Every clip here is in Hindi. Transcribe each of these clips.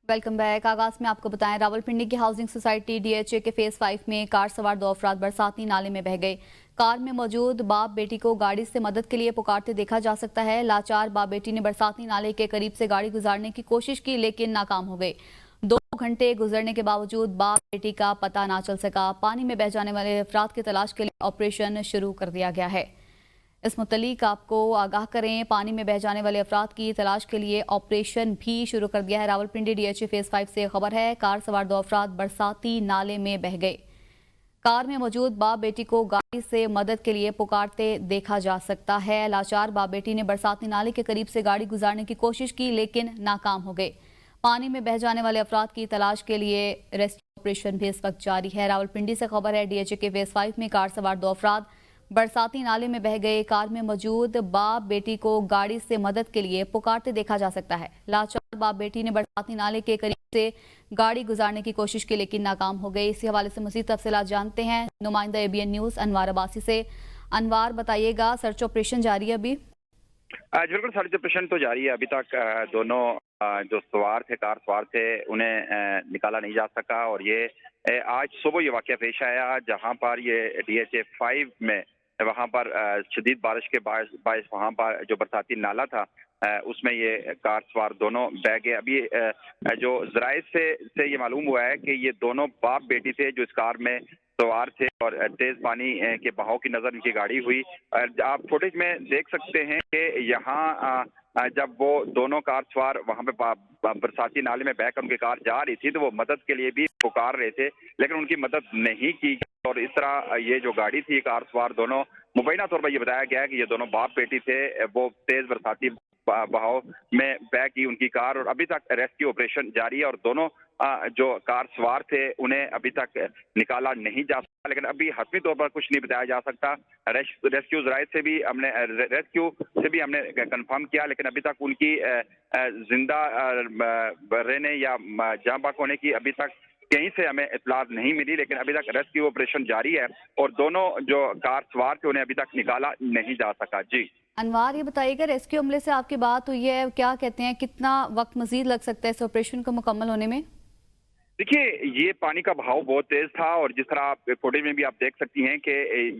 Welcome back. आगाज में आपको बताएं, रावलपिंडी की हाउसिंग सोसाइटी डीएचए के फेज 5 में कार सवार 2 अफराद बरसाती नाले में बह गए। कार में मौजूद बाप बेटी को गाड़ी से मदद के लिए पुकारते देखा जा सकता है। लाचार बाप बेटी ने बरसाती नाले के करीब से गाड़ी गुजारने की कोशिश की, लेकिन नाकाम हो गए। 2 घंटे गुजरने के बावजूद बाप बेटी का पता ना चल सका। पानी में बह जाने वाले अफराद की तलाश के लिए ऑपरेशन शुरू कर दिया गया है। इस मुतल्लिक आपको आगाह करें, पानी में बह जाने वाले अफराद की तलाश के लिए ऑपरेशन भी शुरू कर दिया है। रावलपिंडी डीएचए फेज 5 से खबर है, कार सवार 2 अफराद बरसाती नाले में बह गए। कार में मौजूद बाप बेटी को गाड़ी से मदद के लिए पुकारते देखा जा सकता है। लाचार बाप बेटी ने बरसाती नाले के करीब से गाड़ी गुजारने की कोशिश की, लेकिन नाकाम हो गए। पानी में बह जाने वाले अफराद की तलाश के लिए रेस्क्यू ऑपरेशन भी इस वक्त जारी है। रावलपिंडी से खबर है, डीएचए के फेज 5 में कार सवार 2 अफराद बरसाती नाले में बह गए। कार में मौजूद बाप बेटी को गाड़ी से मदद के लिए पुकारते देखा जा सकता है। लाचार बाप बेटी ने बरसाती नाले के करीब से गाड़ी गुजारने की कोशिश की, लेकिन नाकाम हो गई। इसी हवाले से मज़ीद तफसीलात जानते हैं नुमाइंदा एबीएन न्यूज़ अनवार अब्बासी से। अनवार, बताइएगा, सर्च ऑपरेशन जारी है अभी? बिल्कुल, सर्च ऑपरेशन तो जारी है। अभी तक दोनों जो सवार थे, कार सवार थे, उन्हें निकाला नहीं जा सका। और ये आज सुबह ये वाकया पेश आया जहां पर ये डीएचए 5 में वहां पर शदीद बारिश के बायस वहां पर जो बरसाती नाला था उसमें ये कार सवार दोनों बह गए। अभी जो जराये से ये मालूम हुआ है कि ये दोनों बाप बेटी थे जो इस कार में सवार थे और तेज पानी के बहाव की नजर इनकी गाड़ी हुई। आप फुटेज में देख सकते हैं कि यहाँ जब वो दोनों कार सवार वहां पे बरसाती नाले में बहकर उनकी कार जा रही थी तो वो मदद के लिए भी पुकार रहे थे, लेकिन उनकी मदद नहीं की गई। और इस तरह ये जो गाड़ी थी, कार सवार दोनों, मुबैना तौर पर ये बताया गया है कि ये दोनों बाप बेटी थे, वो तेज बरसाती बहाव में बह गई उनकी कार। और अभी तक रेस्क्यू ऑपरेशन जारी है और दोनों जो कार सवार थे उन्हें अभी तक निकाला नहीं जा सकता। लेकिन अभी हतमी तौर पर कुछ नहीं बताया जा सकता। रेस्क्यू जराये से भी हमने कंफर्म किया, लेकिन अभी तक उनकी जिंदा रहने या जाँ बहक होने की अभी तक कहीं से हमें इत्तलात नहीं मिली। लेकिन अभी तक रेस्क्यू ऑपरेशन जारी है और दोनों जो कार सवार थे उन्हें अभी तक निकाला नहीं जा सका। जी अनवार, ये बताइएगा, रेस्क्यू अमले से आपकी बात हुई है, क्या कहते हैं, कितना वक्त मजीद लग सकता है इस ऑपरेशन को मुकम्मल होने में? देखिए, ये पानी का बहाव बहुत तेज था और जिस तरह आप फुटेज में भी आप देख सकती हैं कि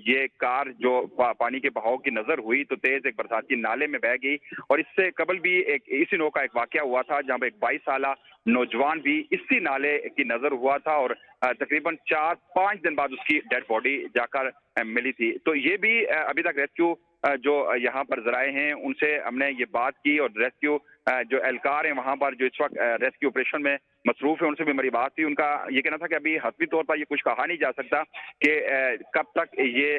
ये कार जो पानी के बहाव की नजर हुई तो तेज एक बरसाती नाले में बह गई। और इससे कबल भी इसी नौ का एक वाकया हुआ था जहां पर एक 22 साल नौजवान भी इसी नाले की नजर हुआ था और तकरीबन 4-5 दिन बाद उसकी डेड बॉडी जाकर मिली थी। तो ये भी अभी तक रेस्क्यू जो यहाँ पर जराए हैं उनसे हमने ये बात की और रेस्क्यू जो एहलकार हैं वहां पर जो इस वक्त रेस्क्यू ऑपरेशन में मसरूफ है उनसे भी हमारी बात थी। उनका ये कहना था कि अभी हतमी तौर पर ये कुछ कहा नहीं जा सकता कि कब तक ये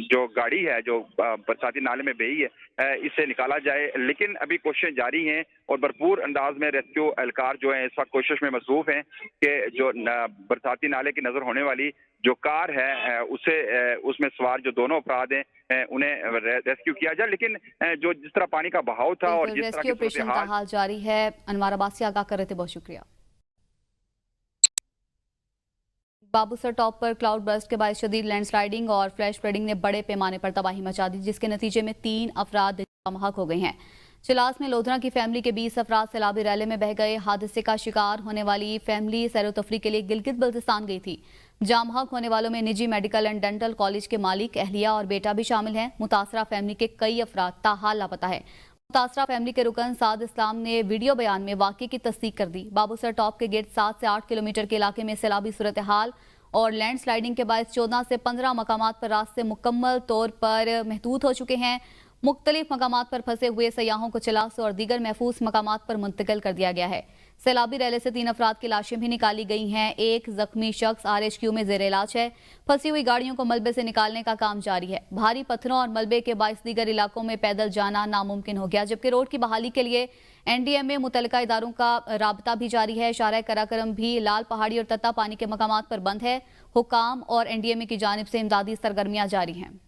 जो गाड़ी है जो बरसाती नाले में बही है इसे निकाला जाए। लेकिन अभी कोशिशें जारी हैं और भरपूर अंदाज में रेस्क्यू एहलकार जो है इस वक्त कोशिश में मसरूफ हैं कि जो बरसाती नाले की नजर होने वाली जो कार है उसमें सवार जो दोनों अपराध हैं उन्हें रेस्क्यू किया जाए। लेकिन जो जिस तरह पानी का बहाव था और जिस तरह रेस्क्यू ऑपरेशन का हाल जारी है। अनवार अब्बासी आगाह कर रहे थे, बहुत शुक्रिया। बाबूसर टॉप पर क्लाउड बर्स्ट के बाद शदीद लैंडस्लाइडिंग और फ्लैश फ्लडिंग ने बड़े पैमाने पर तबाही मचा दी, जिसके नतीजे में 3 अफराद महक हो गए हैं। चिलास में लोधरा की फैमिली के 20 अफराद सैलाबी रैले में बह गए। हादसे का शिकार होने वाली फैमिली सैरो तफरी के लिए गिलगित बल्तिस्तान गई थी। जामहक होने वालों में निजी मेडिकल एंड डेंटल कॉलेज के मालिक, अहलिया और बेटा भी शामिल हैं। मुतासरा फैमिली के कई अफराद ताहाल लापता है। मुतासरा फैमिली के रुकन साद इस्लाम ने वीडियो बयान में वाकये की तस्दीक कर दी। बाबूसर टॉप के गेट 7 से 8 किलोमीटर के इलाके में सैलाबी सूरत हाल और लैंड स्लाइडिंग के बाद 14 से 15 मकामात पर रास्ते मुकम्मल तौर पर महदूद हो चुके हैं। मुख्तलिफ मकामात पर फंसे हुए सयाहों को चिलास और दीगर महफूज मकामात पर मुंतकिल कर दिया गया है। सैलाबी रैले से 3 अफराद की लाशें भी निकाली गई हैं। एक जख्मी शख्स RHQ में जेर इलाज है। फंसी हुई गाड़ियों को मलबे से निकालने का काम जारी है। भारी पत्थरों और मलबे के बाइस दीगर इलाकों में पैदल जाना नामुमकिन हो गया, जबकि रोड की बहाली के लिए NDMA मुतल्लिका इदारों का राबता भी जारी है। शारा कराकरम भी लाल पहाड़ी और तत्ता पानी के मकामात पर बंद है। हुकाम और NDMA की जानिब से इमदादी सरगर्मियां जारी हैं।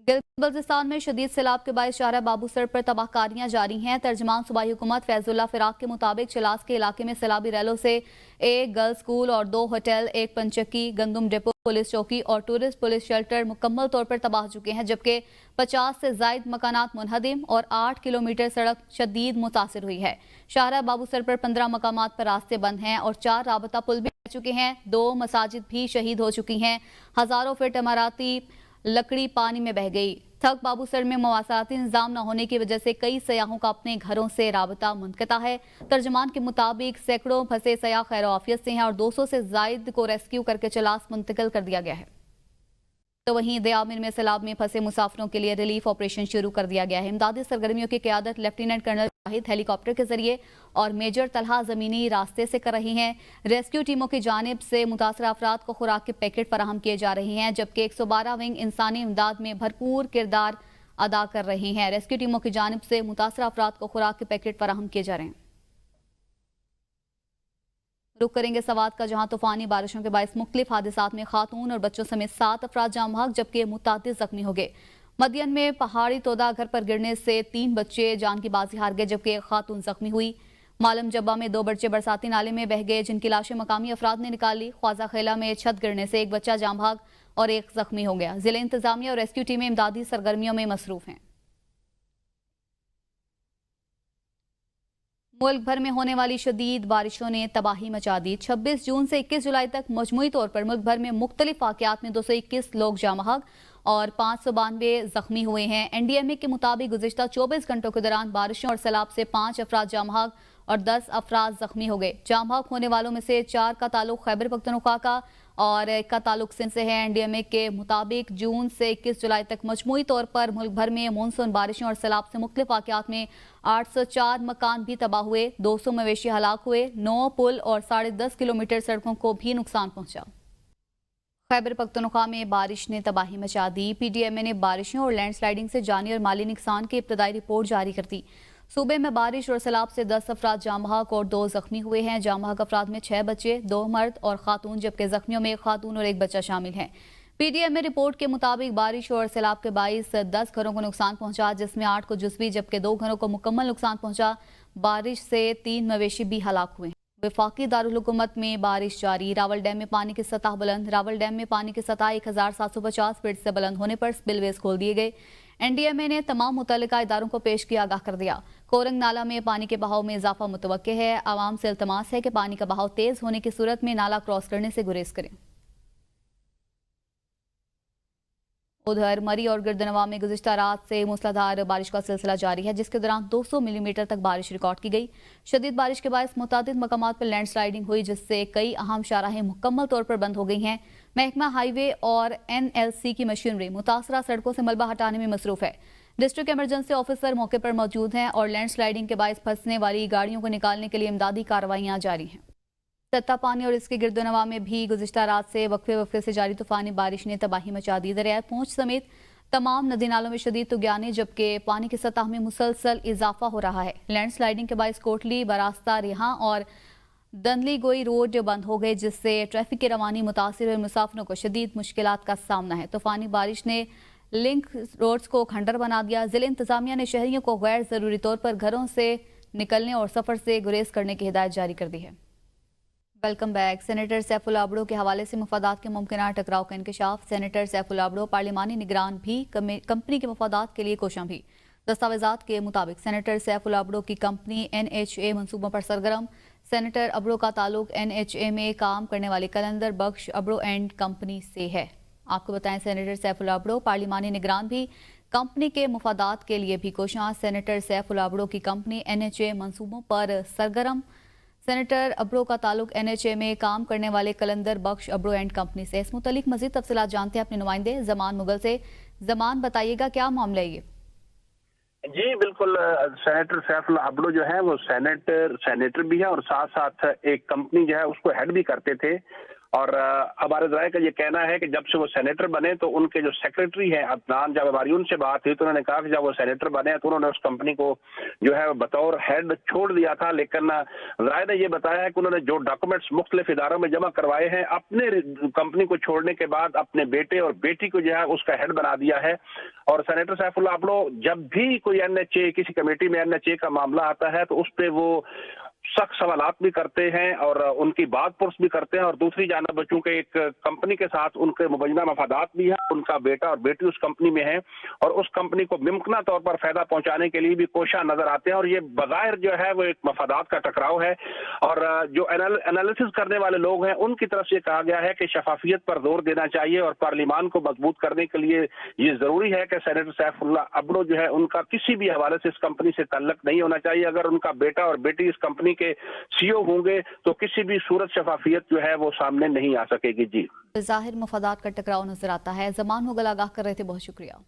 गिलगित बल्तिस्तान में शदीद सैलाब के बायस शाहरा बाबू सड़क पर तबाहकारियां जारी हैं। तर्जमान सूबाई हुकूमत फैजुल्ला फिराक के मुताबिक चलास के इलाके में सैलाबी रैलों से एक गर्ल्स स्कूल और 2 होटल, एक पंचक्की, गंदुम डिपो, पुलिस चौकी और टूरिस्ट पुलिस शेल्टर मुकम्मल तौर पर तबाह चुके हैं, जबकि 50 से जायद मकानात मुनहदिम और 8 किलोमीटर सड़क शदीद मुतासिर हुई है। शाहरा बाबू सड़क पर 15 मकामात पर रास्ते बंद हैं और 4 राबता पुल भी बह चुके हैं। 2 मसाजिद भी शहीद हो चुकी हैं। हजारों फीट इमाराती लकड़ी पानी में बह गई। थक बाबूसर में मवासलाती निज़ाम न होने की वजह से कई सयाहों का अपने घरों से राबता मुनक़ता है। तर्जमान के मुताबिक सैकड़ों फंसे सयाह खैर आफियत से हैं और 200 से जायद को रेस्क्यू करके चलास मुंतकिल कर दिया गया है। तो वहीं दयामिर में सैलाब में फंसे मुसाफिरों के लिए रिलीफ ऑपरेशन शुरू कर दिया गया है। इमदादी सरगर्मियों की क़यादत लेफ्टिनेंट कर्नल शाहिद हेलीकॉप्टर के जरिए और मेजर तलहा जमीनी रास्ते से कर रही हैं। रेस्क्यू टीमों की जानिब से मुतासरा अफराद को खुराक के पैकेट फराहम किए जा रहे हैं, जबकि 112 विंग इंसानी इमदाद में भरपूर किरदार अदा कर रही हैं। रेस्क्यू टीमों की जानिब से मुतासरा अफराद को खुराक के पैकेट फराहम किए जा रहे हैं। रुक करेंगे सवात का, जहां तूफानी बारिशों के बायस मुख्तलिफ हादसात में खातून और बच्चों समेत 7 अफराद जाम बहक जबकि मुतादिद जख्मी हो गए। मदियन में पहाड़ी तोदा घर पर गिरने से 3 बच्चे जान की बाजी हार गए, जबकि एक खातून जख्मी हुई। मालम जब्बा में 2 बच्चे बरसाती नाले में बह गए, जिनकी लाशें मकामी अफराद ने निकाली। ख्वाजा खेला में छत गिरने से एक बच्चा जाम बहक और एक जख्मी हो गया। जिले इंतजामिया और रेस्क्यू टीमें इमदादी सरगर्मियों में मसरूफ हैं। मुल्क भर में होने वाली शदीद बारिशों ने तबाही मचा दी। 26 जून से 21 जुलाई तक मजमूई तौर पर मुल्क भर में मुख्तलिफ वाक़यात में 221 लोग जाम बहक और 592 जख्मी हुए हैं। NDMA के मुताबिक गुज़िश्ता 24 घंटों के दौरान बारिशों और सैलाब से 5 अफराद जाम बहक और 10 अफराद जख्मी हो गए। जाम बहक होने वालों में से 4 का ताल्लुक खैबर पख्तूनख्वा का और 1 का ताल्लुक सिंध से है। NDMA के मुताबिक जून से 21 जुलाई तक मजमूई तौर पर मुल्क भर में मानसून बारिशों और सैलाब से मुख्तलिफ वाक़यात में 804 मकान भी तबाह हुए, 200 मवेशी हलाक हुए, 9 पुल और 10.5 किलोमीटर सड़कों को भी नुकसान पहुंचा। खैबर पख्तूनख्वा में बारिश ने तबाही मचा दी। PDMA ने बारिशों और लैंडस्लाइडिंग से जानी और माली नुकसान की इब्तदाई रिपोर्ट जारी कर दी। सूबे में बारिश और सैलाब से 10 अफराद जाम बहक और 2 जख्मी हुए हैं। जाम बहक अफराद में 6 बच्चे, 2 मर्द और खातून, जबकि जख्मियों में 1 खातून और 1 बच्चा शामिल है। PDMA रिपोर्ट के मुताबिक बारिश और सैलाब के बायस 10 घरों को नुकसान पहुंचा, जिसमें 8 को जुज़वी जबकि 2 घरों को मुकम्मल नुकसान पहुंचा। बारिश से 3 मवेशी भी हलाक हुए। वफाकी दारुल हुकूमत में बारिश जारी। रावल डैम में पानी की सतह बुलंद। रावल डैम में पानी की सतह 1750 फीट से बुलंद होने पर स्पिलवेज खोल दिए गए। NDMA ने तमाम मुतल्लिका इदारों को पेश किया आगाह कर दिया। कोरंग नाला में पानी के बहाव में इजाफा मुतवक्के है। आवाम से इल्तमास है कि पानी का बहाव तेज होने की सूरत में नाला क्रॉस करने से गुरेज करें। उधर मरी और गिरदनवा में गुज़िश्ता रात से मूसलाधार बारिश का सिलसिला जारी है, जिसके दौरान 200 मिलीमीटर तक बारिश रिकॉर्ड की गई। शदीद बारिश के बायस मुतादिद मकामात पर लैंडस्लाइडिंग हुई, जिससे कई अहम शाहराहें मुकम्मल तौर पर बंद हो गई हैं। महकमा हाईवे और NLC की मशीनरी मुतासरा सड़कों से मलबा हटाने में मसरूफ है। डिस्ट्रिक्ट इमरजेंसी ऑफिसर मौके पर मौजूद हैं और लैंडस्लाइडिंग के बायस फंसने वाली गाड़ियों को निकालने के लिए इमदादी कार्रवाइयाँ जारी हैं। सत्ता पानी और इसके गिरदोनवा में भी गुज़िश्ता रात से वक्फे से जारी तूफानी बारिश ने तबाही मचा दी। दरिया पूंछ समेत तमाम नदी नालों में शदीद तुगयानी, जबकि पानी की सतह में मुसलसल इजाफा हो रहा है। लैंडस्लाइडिंग के बायस कोटली, बरास्ता, रिहा और दंदली गोई रोड बंद हो गए, जिससे ट्रैफिक की रवानी मुतासिर हुए मुसाफिरों को शदीद मुश्किलात का सामना है। तूफानी बारिश ने लिंक रोड्स को खंडर बना दिया। जिले इंतजामिया ने शहरियों को गैर जरूरी तौर पर घरों से निकलने और सफर से गुरेज करने की हिदायत जारी कर दी है। Welcome back. सेनेटर सैफुल आबड़ो के हवाले से मफादात के मुमकिन टकराव का इंकशाफ। सेनेटर सैफुल आबड़ो पार्लिमानी निगरान भी, कंपनी के मफादात के लिए कोशां भी। दस्तावेजात के मुताबिक सेनेटर सैफुल आबड़ो की कंपनी NHA मनसूबों पर सरगर्म। सेनेटर अबड़ो का ताल्लुक NHA में काम करने वाले कलंदर बख्श अबड़ो एंड कंपनी से है। आपको बताएं, सेनेटर सैफुल आबड़ो पार्लिमानी निगरान भी, कंपनी के मफादात के लिए भी कोशां। सेनेटर सैफुल आबड़ो की कंपनी NHA मनसूबों पर सरगर्म। सेनेटर अबड़ो का ताल्लुक NHA में काम करने वाले कलंदर बख्श अबड़ो एंड कंपनी से। इस मुतालिक मजीद तफसीलात जानते हैं अपने नुमाइंदे जमान मुगल से। जमान, बताइएगा क्या मामला है ये? जी बिल्कुल, सेनेटर सैफुल आबड़ो जो है वो सेनेटर भी है और साथ साथ एक कंपनी जो है उसको हेड भी करते थे। और हमारे जराये का ये कहना है कि जब से वो सेनेटर बने तो उनके जो सेक्रेटरी हैं अदनान, जब हमारी उनसे बात हुई तो उन्होंने कहा कि जब वो सेनेटर बने तो उन्होंने उस कंपनी को जो है बतौर हेड छोड़ दिया था, लेकिन जराये ने ये बताया है कि उन्होंने जो डॉक्यूमेंट्स मुख्तलिफ इदारों में जमा करवाए हैं, अपने कंपनी को छोड़ने के बाद अपने बेटे और बेटी को जो है उसका हेड बना दिया है। और सेनेटर सैफुल्लाह अब्लो जब भी कोई एनएचए, किसी कमेटी में एनएचए का मामला आता है तो उस पर वो सख्त सवालात भी करते हैं और उनकी बात पुरस भी करते हैं, और दूसरी जानब चूंकि एक कंपनी के साथ उनके मुबैना मफादात भी है, उनका बेटा और बेटी उस कंपनी में है और उस कंपनी को मुमकिन तौर पर फायदा पहुंचाने के लिए भी कोशिश नजर आते हैं, और ये बज़ाहिर जो है वो एक मफादात का टकराव है। और जो एनालिसिस करने वाले लोग हैं उनकी तरफ से कहा गया है कि शफाफियत पर जोर देना चाहिए और पार्लिमान को मजबूत करने के लिए ये जरूरी है कि सेनेटर सैफुल्लाह अब्लो जो है उनका किसी भी हवाले से इस कंपनी से ताल्लुक नहीं होना चाहिए। अगर उनका बेटा और बेटी इस कंपनी के सीईओ होंगे तो किसी भी सूरत शफाफियत जो है वो सामने नहीं आ सकेगी। जी, जाहिर मफादात का टकराव नजर आता है। जमान मुगल आगाह कर रहे थे, बहुत शुक्रिया।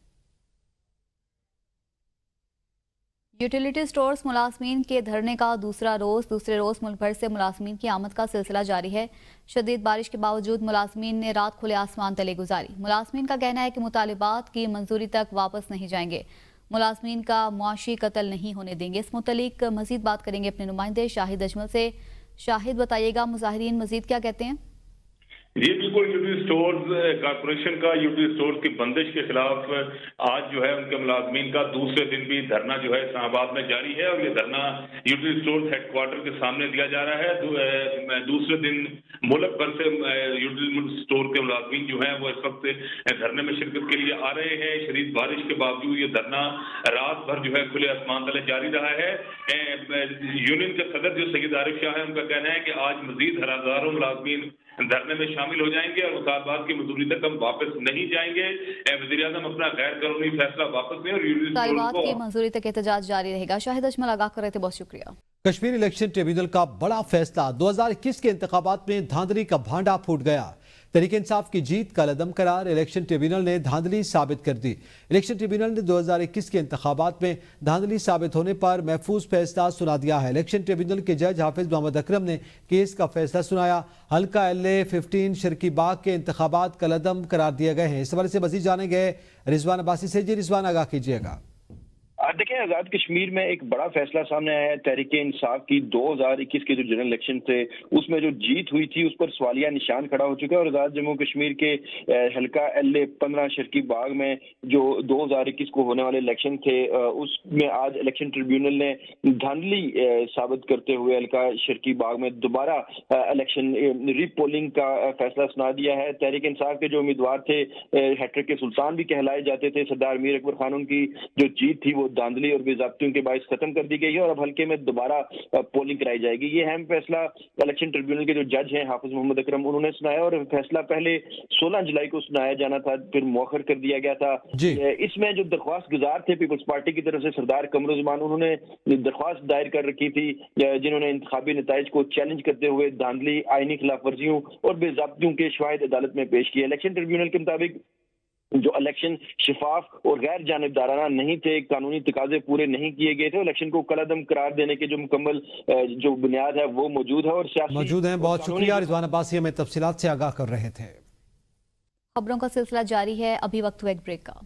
यूटिलिटी स्टोर्स मुलाजमीन के धरने का दूसरे रोज मुल्क भर से मुलाजमीन की आमद का सिलसिला जारी है। शदीद बारिश के बावजूद मुलाजमीन ने रात खुले आसमान तले गुजारी। मुलाजमीन का कहना है कि मुतालिबात की मंजूरी तक वापस नहीं जाएंगे, मुलाजमीन का मुआशी कत्ल नहीं होने देंगे। इस मुतलिक मजीद बात करेंगे अपने नुमाइंदे शाहिद अजमल से। शाहिद, बताइएगा मुजाहिरीन मजीद क्या कहते हैं? जी बिल्कुल, यूटिलिटी स्टोर्स कॉर्पोरेशन का यूटिलिटी स्टोर्स की बंदिश के खिलाफ आज जो है उनके मुलाजमीन का दूसरे दिन भी धरना जो है इस्लामाबाद में जारी है और ये धरना यूटिलिटी स्टोर्स हेडक्वार्टर के सामने दिया जा रहा है। दूसरे दिन मुल्क भर से यूटिलिटी स्टोर के मुलाजमीन जो है वो इस वक्त धरने में शिरकत के लिए आ रहे हैं। शदीद बारिश के बावजूद ये धरना रात भर जो है खुले आसमान तले जारी रहा है। यूनियन के सदर जो सैयद आरिफ शाह है उनका कहना है कि आज मजीद हजारों मुलाजमीन धरने में शामिल हो जाएंगे और मुतालबात की मंजूरी तक हम वापस नहीं जाएंगे। वज़ीर-ए-आज़म अपना गैर कानूनी फैसला वापस लें और मुतालबात की मंजूरी तक एहतजाज जारी रहेगा। शाहिद अजमल आगाह कर रहे थे, बहुत शुक्रिया। कश्मीर इलेक्शन ट्रिब्यूनल का बड़ा फैसला, 2021 के इंतखाबात में धांधली का भांडा फूट गया। तहरीक इंसाफ की जीत का लदम करार इलेक्शन ट्रिब्यूनल ने धांधली साबित कर दी। इलेक्शन ट्रिब्यूनल ने 2021 के इंतखाबात में धांधली साबित होने पर महफूज फैसला सुना दिया है। इलेक्शन ट्रिब्यूनल के जज हाफिज मोहम्मद अकरम ने केस का फैसला सुनाया। हल्का LA 15 शर्की बाग के इंतखाबात का लदम करार दिए गए हैं। इस हवाले से मजीद जाने गए रिजवान अब्बासी से। जी रिजवान, आगाह कीजिएगा। देखिए, आजाद कश्मीर में एक बड़ा फैसला सामने आया है। तहरीक इंसाफ की 2021 के जो जनरल इलेक्शन थे उसमें जो जीत हुई थी उस पर सवालिया निशान खड़ा हो चुका है और आजाद जम्मू कश्मीर के हल्का LA 15 शर्की बाग में जो 2021 को होने वाले इलेक्शन थे उसमें आज इलेक्शन ट्रिब्यूनल ने धांधली साबित करते हुए हल्का शर्की बाग में दोबारा इलेक्शन रीपोलिंग का फैसला सुना दिया है। तहरीक इंसाफ के जो उम्मीदवार थे हैट्रिक के सुल्तान भी कहलाए जाते थे, सरदार मीर अकबर खान, उनकी जो जीत थी वो धांधली और बेज़ाब्तियों के बायस खत्म कर दी गई है और अब हल्के में दोबारा पोलिंग कराई जाएगी। ये अहम फैसला इलेक्शन ट्रिब्यूनल के जो जज हैं हाफिज मोहम्मद अकरम उन्होंने सुनाया और फैसला पहले 16 जुलाई को सुनाया जाना था, फिर मौखर कर दिया गया था। इसमें जो दरख्वास्त गुजार थे पीपल्स पार्टी की तरफ से सरदार कमरुज़्ज़मान, उन्होंने दरख्वास्त दायर कर रखी थी जिन्होंने इंतखाबी नताइज को चैलेंज करते हुए धांधली, आईनी खिलाफ वर्जियों और बेज़ाब्तियों के शवाहिद अदालत में पेश किए। इलेक्शन ट्रिब्यूनल के मुताबिक जो इलेक्शन शिफाफ और गैर जानिबदाराना नहीं थे, कानूनी तकाजे पूरे नहीं किए गए थे, इलेक्शन को कलअदम करार देने के जो मुकम्मल जो बुनियाद है वो मौजूद है और मौजूद है। बहुत शुक्रिया रिजवान अब्बासी, हमें तफसीलात से आगाह कर रहे थे। खबरों का सिलसिला जारी है, अभी वक्त हुआ एक ब्रेक का।